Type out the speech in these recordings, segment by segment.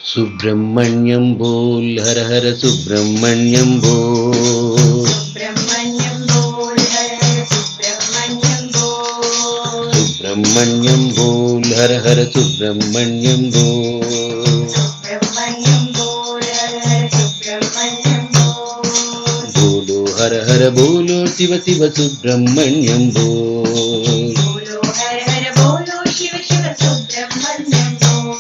सुब्रह्मण्यं बोल हर हर सुब्रह्मण्यं बोल। सुब्रह्मण्यं बोल हर हर सुब्रह्मण्यं बोल। सुब्रह्मण्यं बोल हर हर सुब्रह्मण्यं बोल। सुब्रह्मण्यं बोल हर हर सुब्रह्मण्यं बोल। बोलो हर हर बोलो शिव शिव सुब्रह्मण्यं बोल। बोलो हर हर बोलो शिव शिव सुब्रह्मण्यं बोल।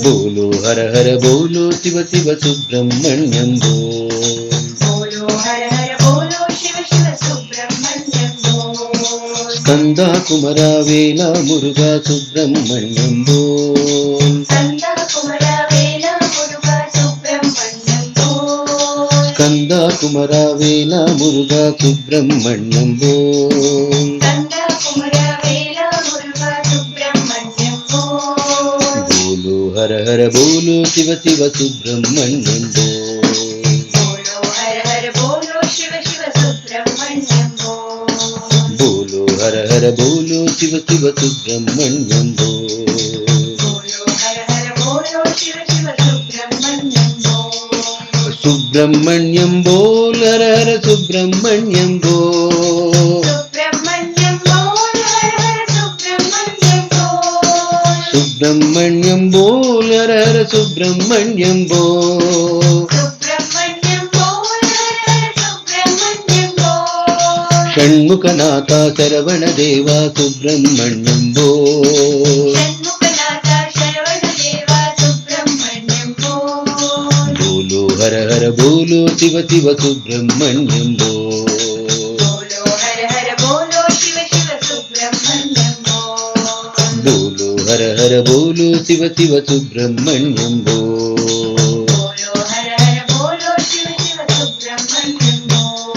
बोलो हर हर बोलो शिव शिव सुब्रह्मण्यं बोल। बोलो हर हर बोलो शिव शिव सुब्रह्मण्यं बोल। स्कंदा कुमरा वेला मुरुगा सुब्रह्मण्यं बोल। स्कंदा कुमरा वेला मुरुगा सुब्रह्मण्यं बोल। स्कंदा कुमरा वेला मुरुगा सुब्रह्मण्यं बोल। स्कंदा कुमरा वेला मुरुगा सुब्रह्मण्यं बोल। बोलो हर हर बोलो शिव शिव सुब्रह्मण्यं बोल। बोलो हर हर बोलो शिव शिव सुब्रह्मण्यं बोल। बोलो हर हर बोलो शिव शिव सुब्रह्मण्यं बोल। बोलो हर हर बोलो शिव शिव सुब्रह्मण्यं बोल। सुब्रह्मण्यं बोल हर हर सुब्रह्मण्यं बोल। सुब्रह्मण्यं बोल हर हर सुब्रह्मण्यं बोल। सुब्रह्मण्यं बोल हर हर सुब्रह्मण्यं बोल। सुब्रह्मण्यं बोल हर हर सुब्रह्मण्यं बोल। षण्मुखनाथ शरवण देवा सुब्रह्मण्यं बोल। षण्मुखनाथ शरवण देवा सुब्रह्मण्यं बोल। बोलो हर हर बोलो शिव शिव सुब्रह्मण्यं बोल। बोलो हर हर बोलो शिव शिव सुब्रह्मण्यं बोल। बोलो हर हर बोलो शिव शिव सुब्रह्मण्यं बोल। बोलो हर हर बोलो शिव शिव सुब्रह्मण्यं बोल।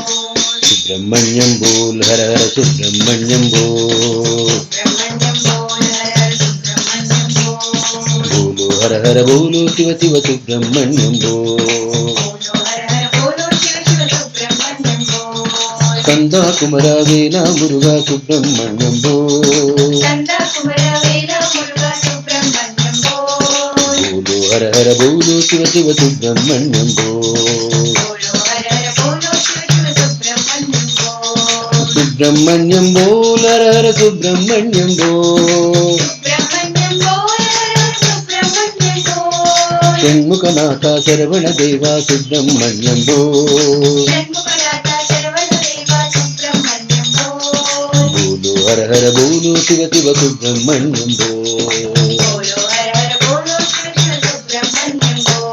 सुब्रह्मण्यं बोल हर हर सुब्रह्मण्यं बोल। सुब्रह्मण्यं बोल हर हर सुब्रह्मण्यं बोल। बोलो हर हर बोलो शिव शिव सुब्रह्मण्यं बोल। बोलो हर हर बोलो शिव शिव सुब्रह्मण्यं बोल। स्कंदा कुमरा वेला मुरुगा सुब्रह्मण्यं बोल। स्कंदा कुमरा वेला मुरुगा सुब्रह्मण्यं बोल। बोलो हर हर बोलो शिव शिव सुब्रह्मण्यं बोल। बोलो हर हर बोलो शिव शिव सुब्रह्मण्यं बोल। सुब्रह्मण्यं बोल हर हर सुब्रह्मण्यं बोल। सुब्रह्मण्यं बोल हर हर सुब्रह्मण्यं बोल। षण्मुखनाथ शरवण देवा सुब्रह्मण्यं बोल। षण्मुखनाथ शरवण देवा सुब्रह्मण्यं बोल। बोलो हर हर बोलो शिव शिव सुब्रह्मण्यं बोल। बोलो हर हर बोलो शिव शिव सुब्रह्मण्यं बोल।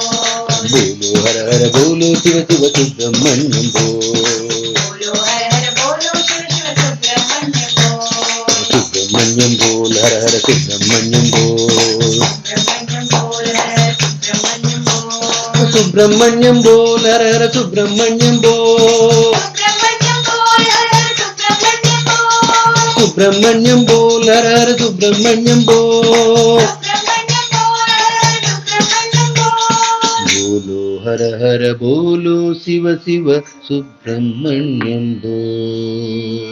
बोलो हर हर बोलो शिव शिव सुब्रह्मण्यं बोल। बोलो हर हर बोलो शिव शिव सुब्रह्मण्यं बोल। सुब्रह्मण्यं बोल हर हर सुब्रह्मण्यं बोल। सुब्रह्मण्यं बोल हर हर सुब्रह्मण्यं बोल। सुब्रह्मण्यं बोल हर हर सुब्रह्मण्यं बोल। सुब्रह्मण्यं बोल हर हर सुब्रह्मण्यं बोल। सुब्रह्मण्यं बोल हर हर सुब्रह्मण्यं बोल। सुब्रह्मण्यं बोल हर हर सुब्रह्मण्यं बोल। बोलो हर हर बोलो शिव शिव सुब्रह्मण्यं बोल।